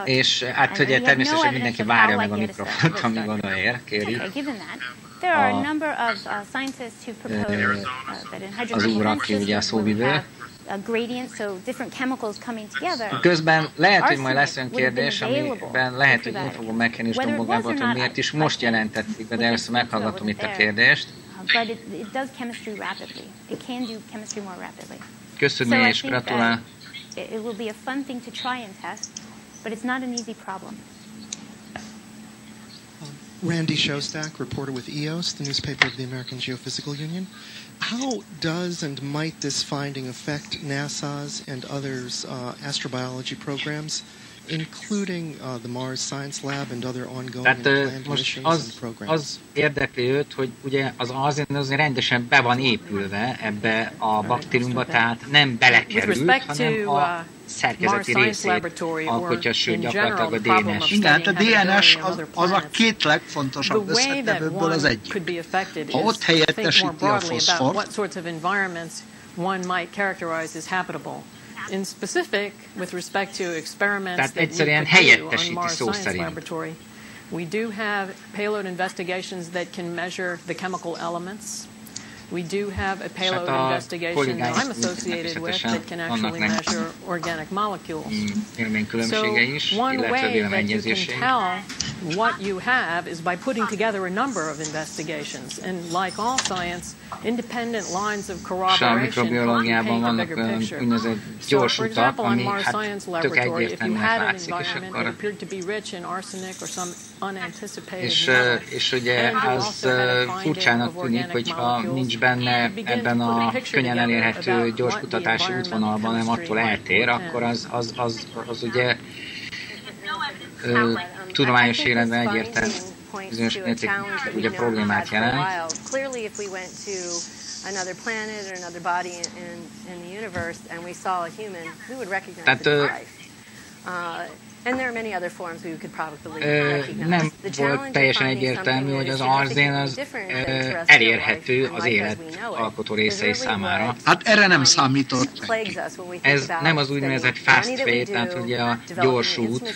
És hát ugye természetesen mindenki várja meg a mikrofont, amíg odaér, kéri. Az úr, aki ugye a szóvivő. Közben lehet, hogy majd lesz olyan kérdés, amiben lehet, hogy én fogom megkérni Isten magából, hogy miért is most jelentették be, de először meghallgatom itt a kérdést. Köszönöm és gratulál. It will be a fun thing to try and test, but it's not an easy problem. Randy Shostak, reporter with EOS, the newspaper of the American Geophysical Union. How does and might this finding affect NASA's and others' astrobiology programs, including the Mars Science Lab and other ongoing and planned missions and programs? Az érdekli őt, hogy ugye az arzen az rendesen be van épülve ebbe a baktériumba, tehát nem belekerült, hanem a szerkezeti részét alkotja, sőt gyakorlatilag a DNS. Igen, a DNS az a két legfontosabb összetevőből az egyik. Ha ott helyettesíti a foszfort, in specific, with respect to experiments tehát that egyszerűen helyettesíti szó szerint. We do have payload investigations that can measure the chemical elements. We do have a payload investigation that I'm associated with that can actually measure organic molecules. So one way that you can tell what you have is by putting together a number of investigations. And like all science, independent lines of corroboration paint a bigger picture. So for example, on Mars Science Laboratory, if you had an environment that appeared to be rich in arsenic or some unanticipated metal, és ugye az furcsának tűnik, hogyha nincs benne ebben a könnyen elérhető gyorskutatási útvonalban, hanem attól eltér, akkor az ugye tudományos életben egyértelmű bizonyos mértékű ugye problémát jelent. Another planet or another body in the universe, and we saw a human, we would recognize it as life. And there are many other forms we could probably recognize. Nem volt teljesen egyértelmű, hogy az arzén az elérhető az élet alkotó részei számára. Hát erre nem számított. Ez nem az úgynevezett fast way, tehát ugye a gyors út,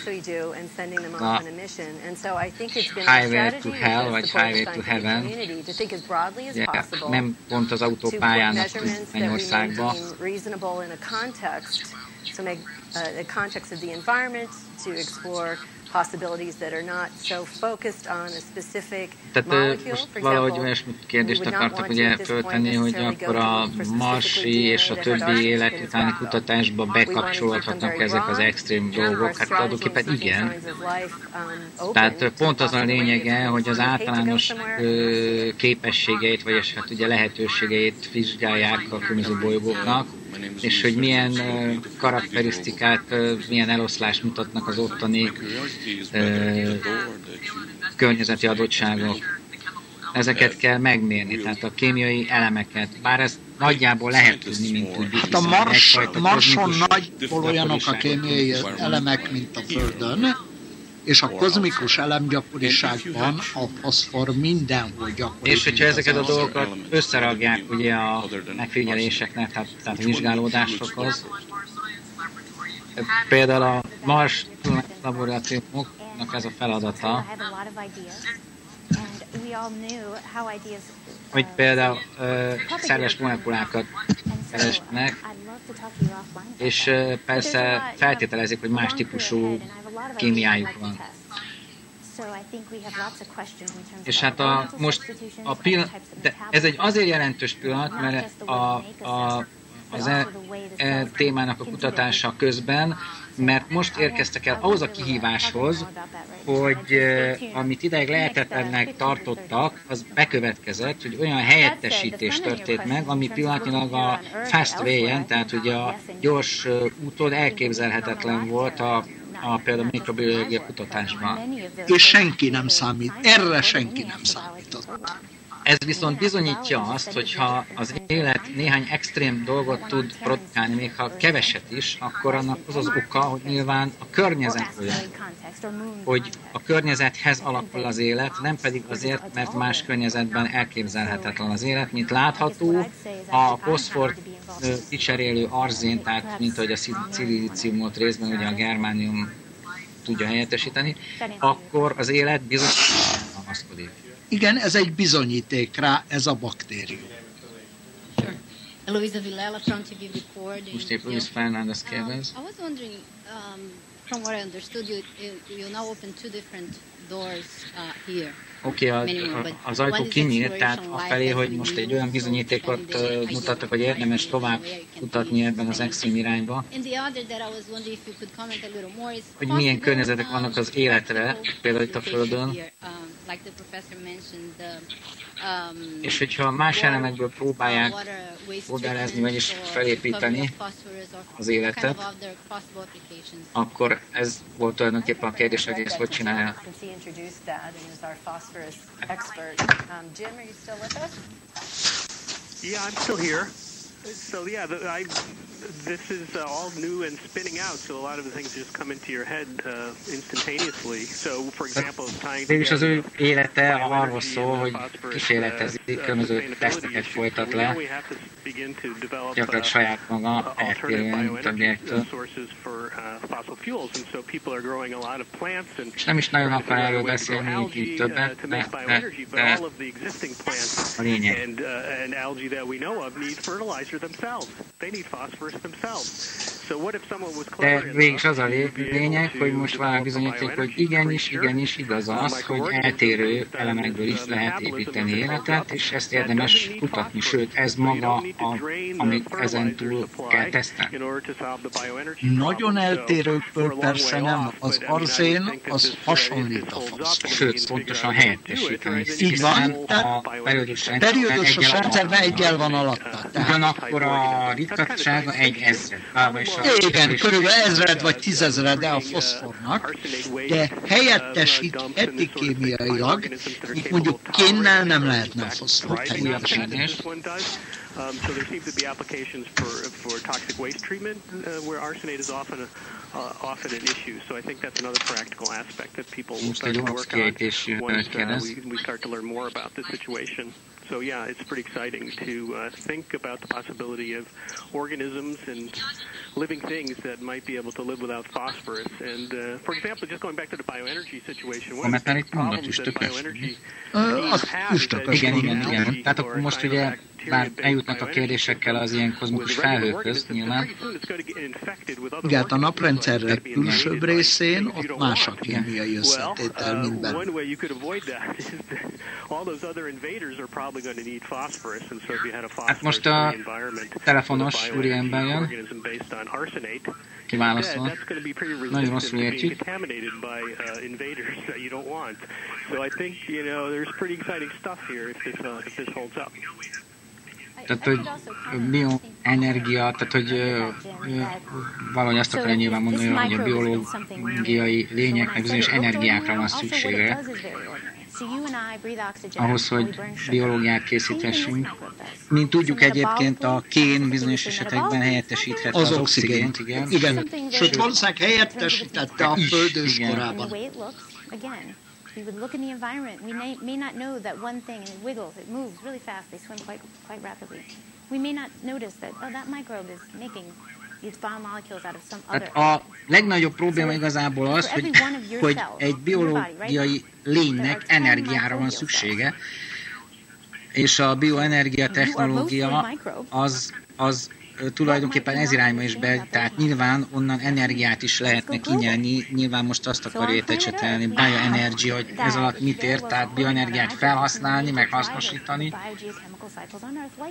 a highway to hell, vagy highway to heaven. Ugye, nem pont az autópályának Mennyországba. To make the context of the environment, to explore possibilities that are not so focused on a specific molecule. Most valahogy olyasmit kérdést akartak ugye föltenni, hogy akkor a marsi és a többi élet utáni kutatásba bekapcsolódhatnak ezek az extrém dolgok. Hát tulajdonképpen igen. Tehát pont az a lényege, hogy az általános képességeit, vagy hát ugye lehetőségeit vizsgálják a különböző bolygóknak, és hogy milyen karakterisztikát, milyen eloszlást mutatnak az ottani környezeti adottságok. Ezeket kell megmérni, tehát a kémiai elemeket, bár ezt nagyjából lehet tudni, mint tudjuk. Hát a Marson nagyból olyanok a kémiai elemek, mint a Földön, és a kozmikus elemgyakoriságban a foszfor mindenhol gyakori. És hogyha ezeket a dolgokat összeragják ugye a megfigyeléseknek, tehát a vizsgálódásokhoz, például a Mars laboratóriumoknak ez a feladata, hogy például szerves molekulákat keresnek, és persze feltételezik, hogy más típusú kémiájuk van. És hát ez egy azért jelentős pillanat, mert az témának a kutatása közben, mert most érkeztek el ahhoz a kihíváshoz, hogy amit ideig lehetetlennek tartottak, az bekövetkezett, hogy olyan helyettesítés történt meg, ami pillanatnyilag a fast way-en, tehát ugye a gyors úton elképzelhetetlen volt például a mikrobiológia kutatásban. És senki nem számít, erre senki nem számított. Ez viszont bizonyítja azt, hogyha az élet néhány extrém dolgot tud produkálni, még ha keveset is, akkor annak az az oka, hogy nyilván a környezet olyan, hogy a környezethez alakul az élet, nem pedig azért, mert más környezetben elképzelhetetlen az élet, mint látható, a foszfor kicserélő arzén, tehát mint ahogy a szilíciumot részben ugye a germánium tudja helyettesíteni, akkor az élet bizony alkalmazkodik. Igen, ez egy bizonyíték rá, ez a baktérium. Luisa Vilela from TV Record. Most épp Luis Fernández kérdez. I was wondering, from what I understood, you now open two different doors here. Oké, az ajtó kinyílt, tehát afelé, hogy most egy olyan bizonyítékot mutattak, hogy érdemes tovább kutatni ebben az extrém irányba, hogy milyen környezetek vannak az életre, például itt a Földön, és hogyha más elemekből próbálják modellezni, vagyis felépíteni az életet, akkor ez volt tulajdonképpen a kérdés, hogy ezt hogy csinálja. Jim, are you still with us? Yeah, I'm still here. So yeah, this is all new and spinning out. So a lot of the things just come into your head instantaneously. So, for example, tying together. És az ő élete arról szól, hogy kísérletezik, különböző teszteket folytat le, gyakorlatilag saját maga eltérően többiektől. És nem is nagyon akar erről beszélni így többet, de a lényeg. De végig az a lényeg, hogy most valami bizonyíték, hogy igenis igaz az, hogy eltérő elemekből is lehet építeni életet, és ezt érdemes kutatni, sőt, ez maga, amit ezen túl kell tesztelni. Nagyon eltérőkből persze nem, az arzén az hasonlít a foszfor. Sőt, pontosan helyettesíteni. Így van, a periódus rendszerben egyel van alatta. Ugyanakkor a ritkatsága 1000. Igen, körülbelül 1000 vagy 10 000 a foszfornak, de helyettesít epikémiailag, így mondjuk kénnel nem lehetne a foszfort helyettesíteni. So there seems to be applications for toxic waste treatment where arsenate is often an issue. So I think that's another practical aspect that people will start to work on once we start to learn more about this situation. So yeah, it's pretty exciting to think about the possibility of organisms and living things that might be able to live without phosphorus. And for example, just going back to the bioenergy situation, one of the problems that bioenergy Igen. Tehát akkor most ugye bár eljutnak a kérdésekkel az ilyen kozmikus felhőkhöz, nyilván. Igen, a naprendszerre külsőbb részén ott más a kémiai összetétel, mint benne. Hát most a telefonos úriember jön, kiválaszol. Nagyon rosszul értjük. Tehát, hogy bioenergia, tehát, hogy valahogy azt akarja nyilván mondani, hogy a biológiai lényeknek bizonyos energiákra van szüksége, ahhoz, hogy biológiát készíthessünk. Mint tudjuk egyébként, a kén bizonyos esetekben helyettesíthet az oxigént. Igen. Sőt, valószínűleg helyettesítette a Föld őskorában. We would look in the environment. We may not know that one thing, and it wiggles, it moves really fast, they swim quite rapidly. We may not notice that, that microbe is making these biomolecules out of some other. A legnagyobb probléma igazából az, hogy egy biológiai lénynek energiára van szüksége, és a bioenergia technológia az tulajdonképpen ez irányba is be, tehát nyilván onnan energiát is lehetne kinyerni, nyilván most azt akarja ecsetelni, bioenergy, hogy ez alatt mit ért, tehát bioenergiát felhasználni, meg hasznosítani.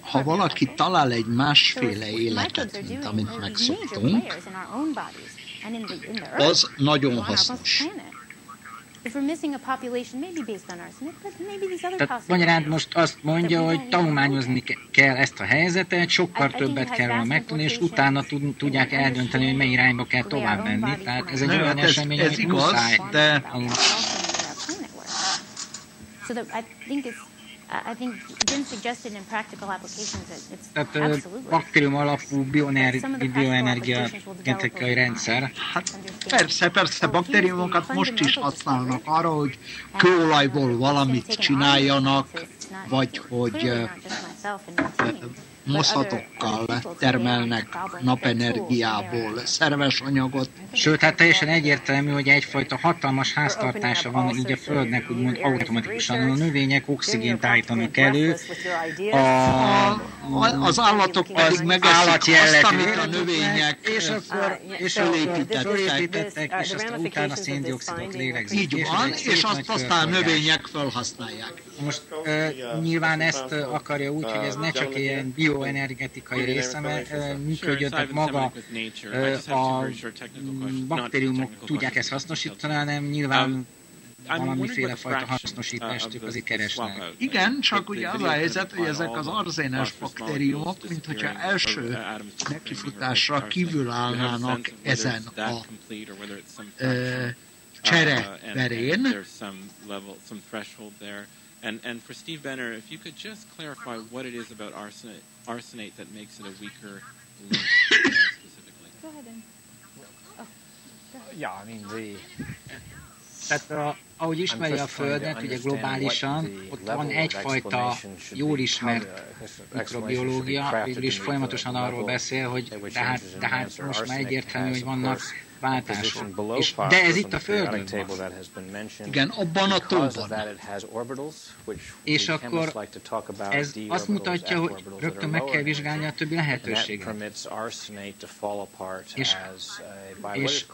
Ha valaki talál egy másféle életet, mint amit megszoktunk, az nagyon hasznos. Tehát magyarán most azt mondja, hogy tanulmányozni kell ezt a helyzetet, sokkal többet kell róla megtudni, és utána tudják eldönteni, hogy mely irányba kell tovább menni. Tehát ez egy olyan esemény, ez igaz, de... Tehát baktérium alapú bioenergia genetikai rendszer. Hát persze, baktériumokat most is használnak arra, hogy kőolajból valamit csináljanak, vagy hogy mozatokkal termelnek napenergiából szerves anyagot. Sőt, hát teljesen egyértelmű, hogy egyfajta hatalmas háztartása van így a Földnek, úgymond automatikusan. A növények oxigént állítanak elő, az állatok pedig megeszik azt, amit a növények és fölépítettek, és aztán utána széndioxidot lélegzik. Így van, és azt aztán a növények felhasználják. Most nyilván ezt akarja úgy, hogy ez ne csak ilyen bioenergetikai része, mert működjön, maga a baktériumok tudják ezt hasznosítani, hanem nyilván valamiféle fajta hasznosítást ők azért keresnek. Igen, csak ugye az a helyzet, hogy ezek az arzénes baktériumok, mint hogyha első nekifutásra kívül állnának ezen a csereverén. And for Steve Benner, if you could just clarify what it is about arsenate that makes it a weaker link specifically. Go ahead. Yeah, I mean Tehát ahogy ismeri a Földet, ugye globálisan, ott van egyfajta jól ismert mikrobiológia, végül is folyamatosan arról beszél, hogy tehát most már egyértelmű, hogy vannak váltások. De ez itt a Földön van. Igen, abban a tóban. És akkor ez azt mutatja, hogy rögtön meg kell vizsgálni a többi lehetőséget. És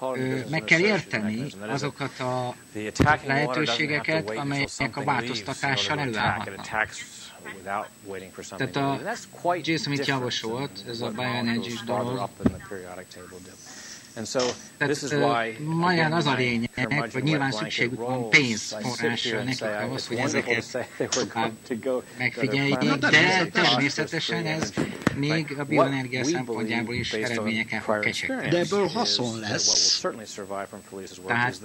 meg kell érteni azokat a lehetőségeket, amelyek a változtatással előállhatnak. Tehát a Jason mit javasolt, ez a bioenergy dolog. Tehát maján az a lényeg, hogy nyilván szükségük van pénzforrásra nekik ahhoz, hogy ezeket megfigyeljék, de természetesen ez még a bioenergia szempontjából is eredményeken fog kecsegni. De ebből haszon lesz. Tehát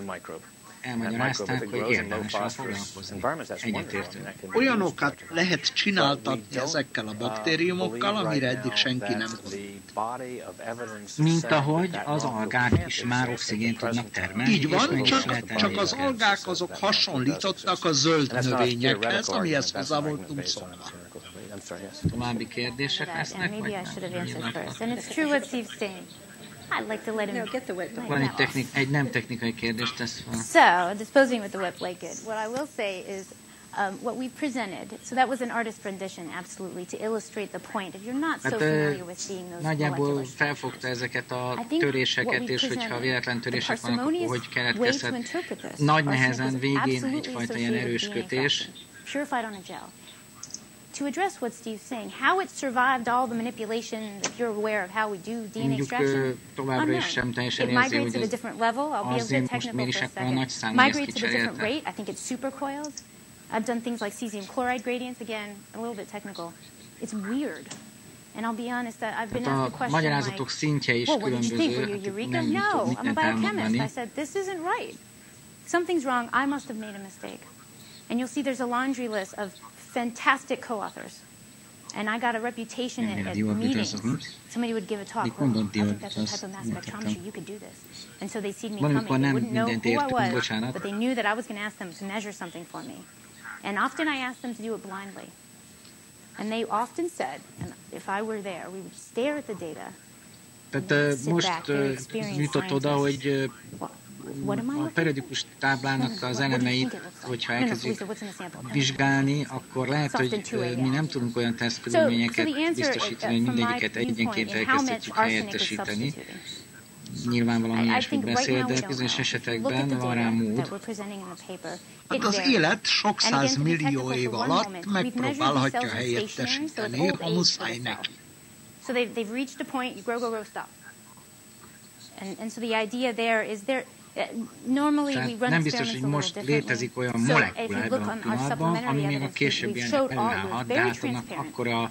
elmagyarázták, hogy érdemes vele foglalkozni. Egyetértünk. Olyanokat lehet csináltatni ezekkel a baktériumokkal, amire eddig senki nem gondolt. Mint ahogy az algák is már oxigént tudnak termelni. Így van, csak az algák azok hasonlítottak a zöld növényekhez, amihez hozzá voltunk szólva. További kérdések lesznek? I'd like to let him get the wet blanket. Van egy nem technikai kérdést tesz fel. So, disposing with the wet blanket. What I will say is what we presented. So that was an artist rendition, absolutely, to illustrate the point. If you're not so familiar with seeing those nagyjából felfogta ezeket a töréseket, és hogyha véletlen törések vannak, akkor hogy keletkezhet. Nagy nehezen végén egyfajta ilyen erős kötés. Purified on a gel. To address what Steve's saying, how it survived all the manipulation that you're aware of how we do DNA extraction, unknown. It migrates at a different level. I'll be a bit technical for a second. Migrates at a different rate. I think it's supercoiled. I've done things like cesium chloride gradients. Again, a little bit technical. It's weird. And I'll be honest, that I've been asked the question like, well, what did you think? Were you Eureka? No, I'm a biochemist. I said, this isn't right. Something's wrong. I must have made a mistake. And you'll see there's a laundry list of fantastic co-authors. And I got a reputation at meetings. Somebody would give a talk, well, I think that's the type of mass spectrometry, you could do this. And so they see me coming. They wouldn't know who I was, but they knew that I was going to ask them to measure something for me. And often I asked them to do it blindly. And they often said, and if I were there, we would stare at the data. Tehát most jutott oda, hogy a periodikus táblának az elemeit, hogyha elkezdjük vizsgálni, akkor lehet, hogy mi nem tudunk olyan tesztkörülményeket biztosítani, hogy mindegyiket egyenként elkezdhetjük helyettesíteni. Nyilvánvalóan ilyesmit beszél, de bizonyos esetekben van rá mód. Hát az élet sok 100 millió év alatt megpróbálhatja helyettesíteni, ha muszáj neki. So they've reached a point, you grow, stop. And so the idea there is nem biztos, hogy most létezik olyan molekula ebben a pillanatban, ami még a későbbien előállhat, de hát annak akkor a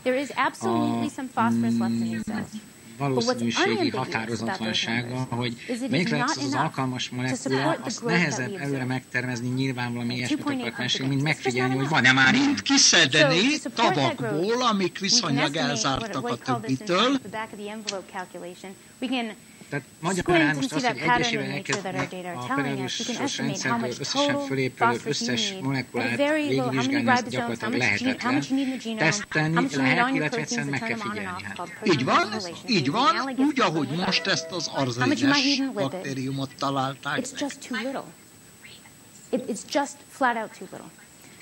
valószínűségi határozatlansága, hogy melyik lesz az alkalmas molekula, azt nehezebb előre megtermezni, nyilvánvalóan ilyesmit akarok mesélni, mint megfigyelni, hogy van-e már mint kiszedni tavakból, amik viszonylag elzártak a többitől. Tehát magyarán most az, hogy egyesével elkezdnek a periódusos rendszerből összesen fölépülő összes molekulát végigvizsgálni, ez gyakorlatilag lehetetlen. Tesztelni lehet, illetve egyszerűen meg kell figyelni. Hát. Így van, úgy, ahogy most ezt az arzénes baktériumot találták. It's just flat out too little.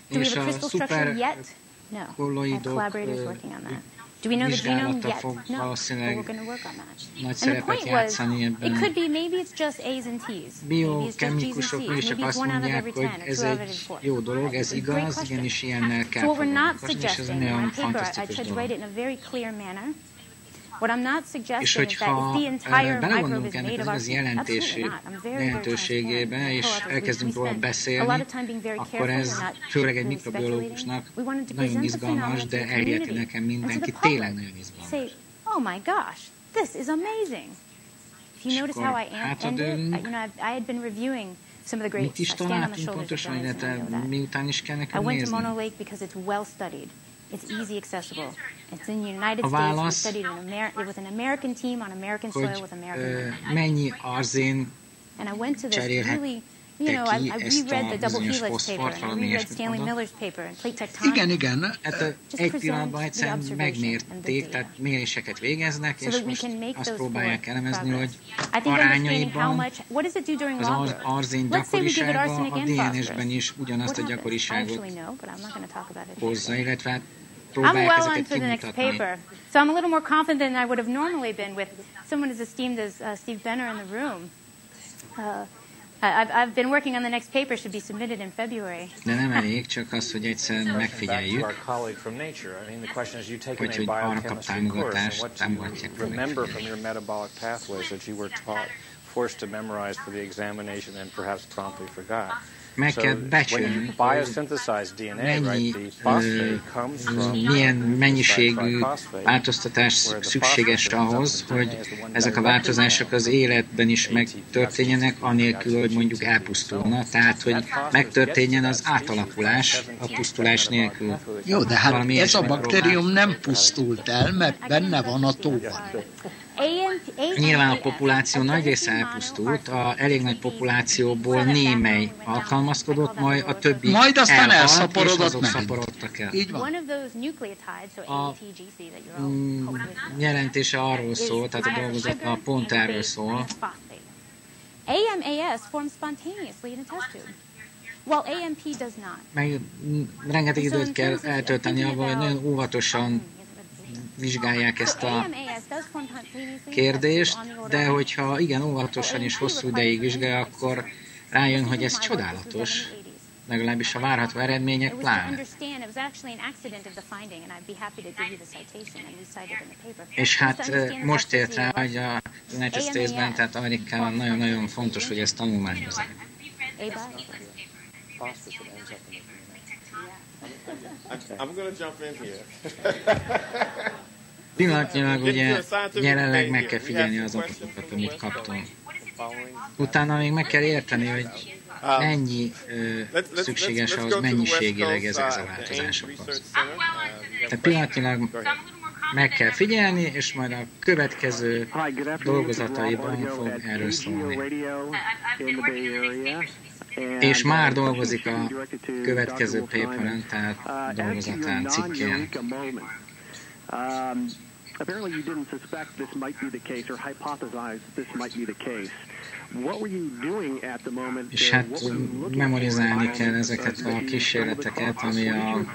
Do we have a crystal structure yet? No. Our collaborators working on that. Do we know the genome yet? No. But we're going to work on that. And the point was, it could be maybe it's just A's and T's. Maybe it's just G's and C's. Maybe it's 1 out of every 10 or 2 out of every 4. Jó dolog, ez igaz, igenis ilyennel kell So what we're not foglalkozni, és ez egy suggesting, nagyon in my paper, I fantasztikus tried to dolog. write it in a very clear manner. What I'm not suggesting És is that if the entire microbe is made of arsenic, absolutely not. I'm very, very jelentőségébe, és elkezdünk róla beszélni, akkor ez főleg egy mikrobiológusnak nagyon izgalmas, de elhiheti nekem mindenki, tényleg nagyon izgalmas. Oh my gosh, this is amazing. If you notice how I ended, I had been reviewing some of the great mit is találtunk pontosan, illetve miután is kell nekünk nézni? I went to Mono Lake because it's well studied. It's easy accessible. It's in the United States. We studied with an American team on American soil with American mennyi arzén and I went to this really, you know, I reread the double helix paper and I reread Stanley Miller's paper and plate tectonics. Igen. Hát egy pillanatban egyszerűen megmérték, tehát méréseket végeznek, és most azt próbálják elemezni, hogy arányaiban az arzén gyakorisága a DNS-ben is ugyanazt a gyakoriságot hozza, illetve I'm well on to the next paper. So I'm a little more confident than I would have normally been with someone as esteemed as Steve Benner in the room. I've been working on the next paper, should be submitted in February. De nem elég, csak az, hogy egyszerűen megfigyeljük, hogy arra kap támogatást, támogatják. Remember from your metabolic pathways that you were forced to memorize for the examination and perhaps promptly forgot. Meg kell becsülni, milyen mennyiségű változtatás szükséges ahhoz, hogy ezek a változások az életben is megtörténjenek, anélkül, hogy mondjuk elpusztulna. Tehát, hogy megtörténjen az átalakulás a pusztulás nélkül. Jó, de hát ez a baktérium nem pusztult el, mert benne van a tóban. Nyilván a populáció nagy része elpusztult, a elég nagy populációból némely alkalmazkodott, majd a többi majd aztán elszaporodott, és azok szaporodtak el. Így van. A jelentése arról szól, tehát a dolgozat pont erről szól. AMAS forms spontaneously in a test tube. Well, AMP does not. Meg rengeteg időt kell eltölteni abban, hogy nagyon óvatosan vizsgálják ezt a kérdést, de hogyha igen óvatosan és hosszú ideig vizsgálja, akkor rájön, hogy ez csodálatos, legalábbis a várható eredmények pláne. És hát most ért rá, hogy a United States-ben, tehát Amerikában nagyon-nagyon fontos, hogy ezt tanulmányozzák. I'm going to jump in here. Pillanatnyilag ugye jelenleg meg kell figyelni az adatokat, amit kaptunk. Utána még meg kell érteni, hogy mennyi szükséges ahhoz mennyiségileg ezek a változásokhoz. Tehát pillanatnyilag meg kell figyelni, és majd a következő dolgozataiban fog erről szólni. És már dolgozik a következő paperen, tehát dolgozatán, cikkén. Apparently you didn't suspect this might be the case or hypothesize this might be the case. What were you doing at the moment? És hát memorizálni kell ezeket a kísérleteket, ami a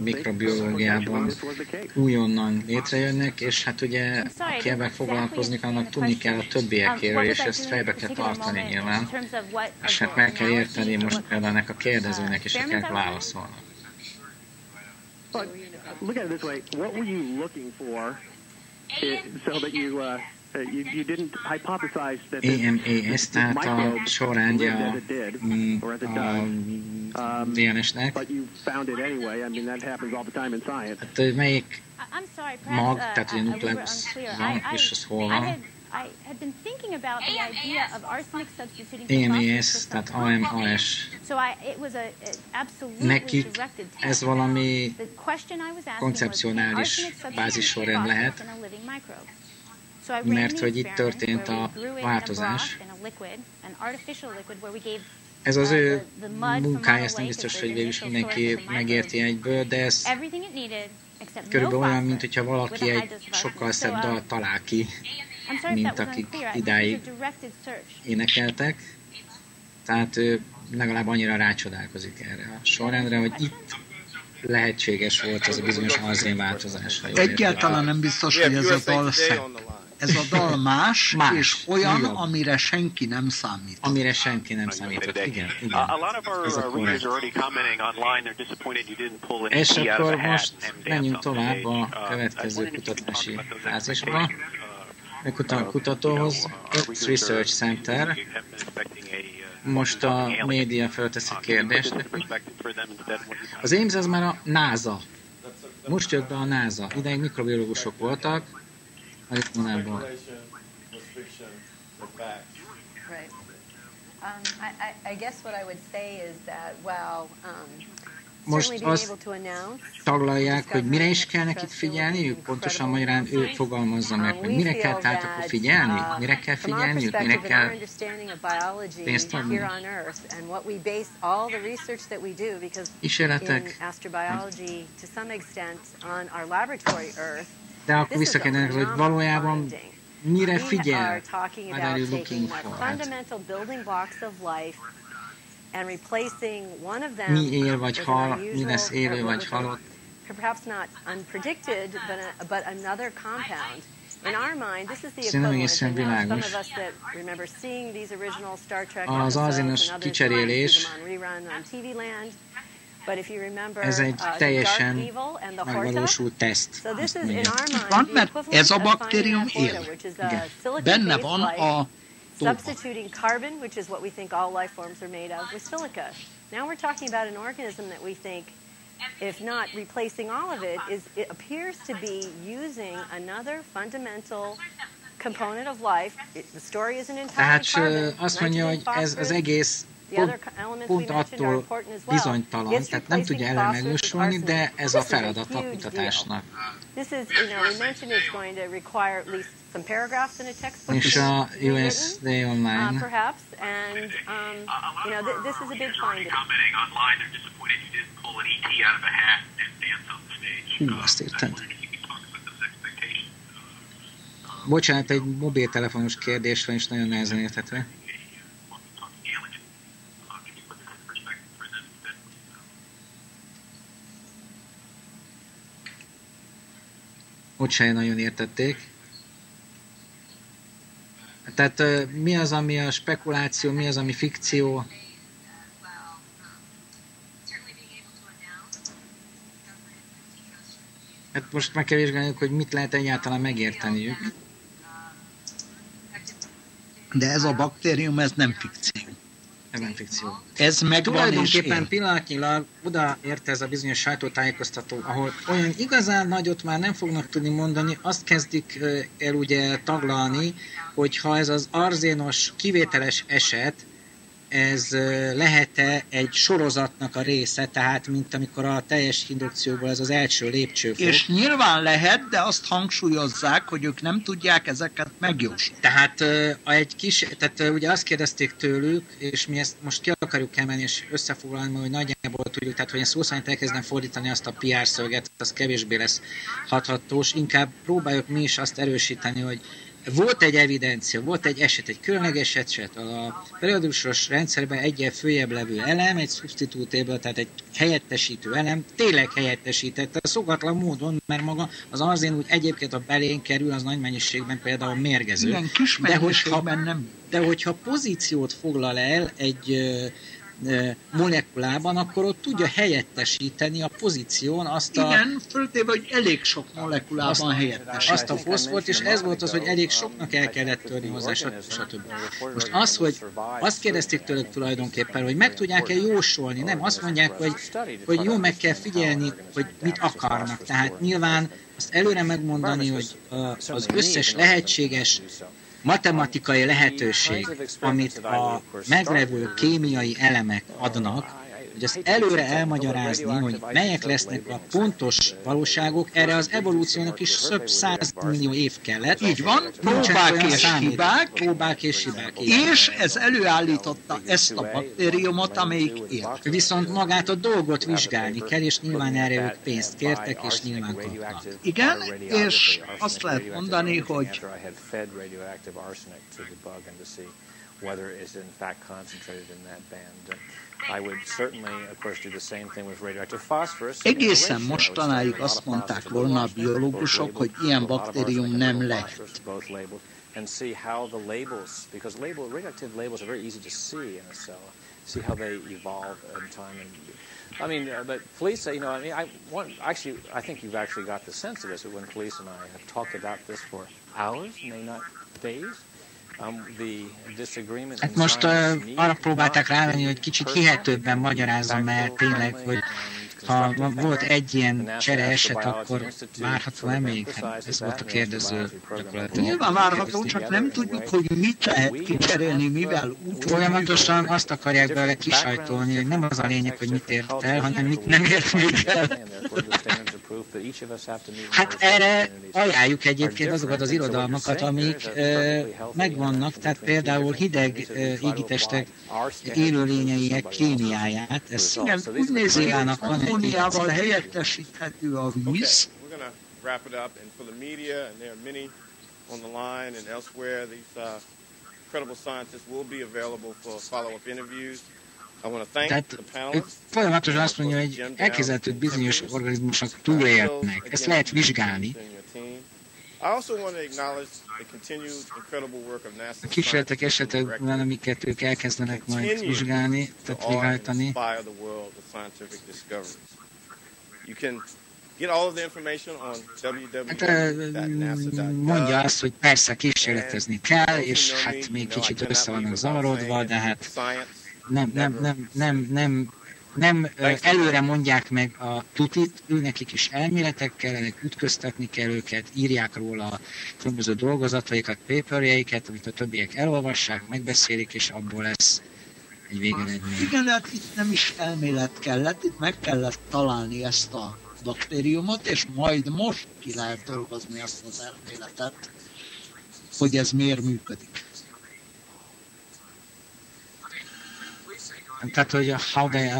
mikrobiológiában újonnan létrejönnek, és hát ugye, aki ebben foglalkozni, annak tudni kell a többiekéről, és ezt fejbe kell tartani nyilván. És hát meg kell érteni most például ennek a kérdezőnek is, akik válaszolnak. Look at it this way. What were you looking for so that you didn't hypothesize that AMAS, tehát a sorrendje a DNS-nek. But you found it anyway. I mean, that happens all the time in science. Hát melyik mag, tehát ugye nukleusz van, és az hol van? AMAS, tehát AMAS. Nekik ez valami koncepcionális bázissorrend lehet, mert hogy itt történt a változás. Ez az ő munkája, ezt nem biztos, hogy végül is mindenki megérti egyből, de ez körülbelül olyan, mint hogyha valaki egy sokkal szebb dalt talál ki, mint akik idáig énekeltek. Tehát ő legalább annyira rácsodálkozik erre a sorrendre, hogy itt lehetséges volt ez a bizonyos arzénváltozás. Egyáltalán nem biztos, hogy ez a dal szebb. Ez a dal más, és olyan, amire senki nem számít. Amire senki nem számított, igen. Ez a korrekt. És akkor most menjünk tovább a következő kutatási fázisba. A kutatóhoz, Earth Research Center. Most a média fölteszi kérdést. Az AIMS az már a NASA. Most jött be a NASA. Ideig mikrobiológusok voltak. Most azt taglalják, hogy mire is kell nekik figyelniük, pontosan magyarán ő fogalmazza meg, hogy mire kell tehát akkor figyelni, mire kell figyelniük, mire kell pénzt adni. Kísérletek. De akkor visszakérdeznek, hogy valójában mire figyel? What are you looking for? Mi él vagy hal, mi lesz élő vagy halott? Szerintem egészen világos. Az arzenos kicserélés, ez egy teljesen megvalósult teszt. Van, mert ez a baktérium él. Benne van a substituting carbon, which is what we think all life forms are made of, with silica. Now we're talking about an organism that we think, if not replacing all of it, it appears to be using another fundamental component of life. The story isn't entirely carbon. Azt mondja, hogy ez az egész pont attól bizonytalan, tehát nem tudja ellenmegjósolni, de ez a feladat a kutatásnak. És a USD Online azt érted. Bocsánat, egy mobiltelefonos kérdés van, és nagyon nehezen érthető. Ott se nagyon értették. Tehát mi az, ami a spekuláció, mi az, ami fikció? Hát most meg kell vizsgálniuk, hogy mit lehet egyáltalán megérteniük. De ez a baktérium, ez nem fikció. Ez nem fikció. Ez megvan. Tulajdonképpen pillanatnyilag oda érte ez a bizonyos sajtótájékoztató, ahol olyan igazán nagyot már nem fognak tudni mondani, azt kezdik el ugye taglalni, hogy ha ez az arzénos kivételes eset, ez lehet-e egy sorozatnak a része, tehát mint amikor a teljes indukcióból ez az első lépcsőfok. És nyilván lehet, de azt hangsúlyozzák, hogy ők nem tudják ezeket megjósolni. Tehát tehát ugye azt kérdezték tőlük, és mi ezt most ki akarjuk emelni, és összefoglalni, hogy nagyjából tudjuk, tehát hogy én szó szerint elkezdem fordítani azt a PR szöveget, az kevésbé lesz hathatós, inkább próbáljuk mi is azt erősíteni, hogy volt egy evidencia, volt egy eset, egy különleges eset, a periódusos rendszerben egyel följebb levő elem, egy szubstitútéből, tehát egy helyettesítő elem, tényleg helyettesítette szokatlan módon, mert maga az arzén úgy egyébként a belén kerül, az nagy mennyiségben például mérgező. Igen, kis mennyiségben nem. De hogyha pozíciót foglal el egy molekulában, akkor ott tudja helyettesíteni a pozíción azt a... Igen, föltéve, hogy elég sok molekulában helyettesít. Azt a foszfort, és ez volt az, hogy elég soknak el kellett törni hozzá, stb. Most az, hogy azt kérdezték tőlük tulajdonképpen, hogy meg tudják-e jósolni, nem, azt mondják, hogy jó meg kell figyelni, hogy mit akarnak. Tehát nyilván azt előre megmondani, hogy az összes lehetséges matematikai lehetőség, amit a meglevő kémiai elemek adnak, hogy ezt előre elmagyarázni, hogy melyek lesznek a pontos valóságok, erre az evolúciónak is több 100 millió év kellett. Így van, próbák és hibák. És ez előállította ezt a baktériumot, amelyik él. Viszont magát a dolgot vizsgálni kell, és nyilván erre ők pénzt kértek, és nyilván kaptak. Igen, és azt lehet mondani, hogy egészen mostanáig azt mondták volna a biológusok, hogy ilyen baktérium nem lehet. And see how the labels, because radioactive labels are very easy to see in a cell, see how they evolve in time. And I mean, but police, you know, I mean, I think you've actually got the sense of this, when police and I have talked about this for hours, may not days. Hát most arra próbálták rávenni, hogy kicsit hihetőbben magyarázzam, mert tényleg, hogy ha volt egy ilyen csere eset, akkor várható-e még? Hát ez volt a kérdező gyakorlatilag. Nyilván várható, csak nem tudjuk, hogy mit lehet kicserélni, mivel úgy. Folyamatosan azt akarják belőle kisajtolni, hogy nem az a lényeg, hogy mit ért el, hanem mit nem ért még el. Hát erre ajánljuk egyébként azokat az irodalmakat, amik megvannak, tehát például hideg égitestek élőlényeiek kémiáját. Ez úgy nézi, ammóniával helyettesíthető a víz. Tehát folyamatosan azt mondja, hogy elképzelhető bizonyos organizmusok túlélnek. Ezt lehet vizsgálni. A kísérletek esetekben, amiket ők elkezdenek majd vizsgálni, tehát végrehajtani. Mondja azt, hogy persze kísérletezni kell, és hát még kicsit össze vannak zavarodva, de hát nem előre mondják meg a tutit, nekik is elméletek kellenek, ütköztetni kell őket, írják róla a különböző dolgozataikat, paperjeiket, amit a többiek elolvassák, megbeszélik, és abból lesz egy végeredmény. Igen, hát itt nem is elmélet kellett, itt meg kellett találni ezt a baktériumot, és majd most ki lehet dolgozni azt az elméletet, hogy ez miért működik. Tehát, hogy how they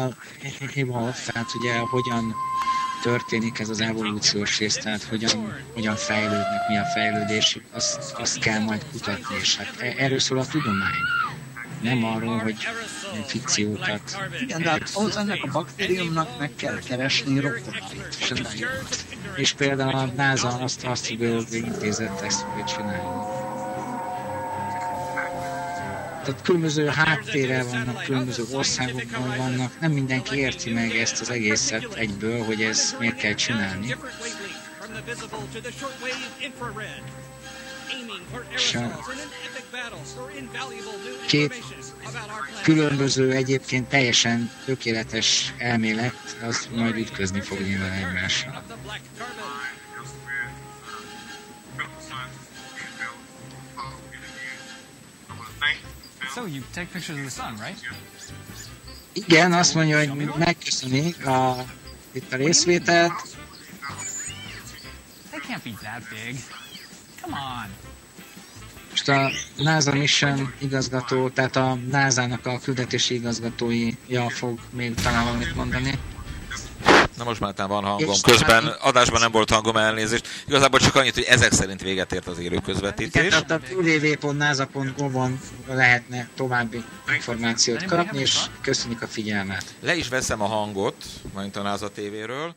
evolve, tehát ugye hogyan történik ez az evolúciós rész, tehát hogyan fejlődnek, mi a fejlődésük, azt kell majd kutatni, és hát erről szól a tudomány. Nem arról, hogy fikciókat. Igen, de hát ahhoz ennek a baktériumnak meg kell keresni rokonait. És például a NASA azt intézett ezt, hogy csináljuk. Tehát különböző háttérrel vannak, különböző országokban vannak, nem mindenki érti meg ezt az egészet egyből, hogy ez miért kell csinálni. És két különböző, egyébként teljesen tökéletes elmélet, az majd ütközni fog nyilván egymással. So you take pictures of the sun, right? Igen, azt mondja, hogy megköszönik itt a részvételt. They can't be that big. Come on. Most a NASA Mission igazgató, tehát a NASA-nak a küldetési igazgatója fog még talán valamit mondani. Na most már van hangom. Közben adásban nem volt hangom, elnézést. Igazából csak annyit, hogy ezek szerint véget ért az élő közvetítés. Tehát a www.nasa.gov-on lehetne további információt kapni, és köszönjük a figyelmet. Le is veszem a hangot, majd a NASA TV-ről.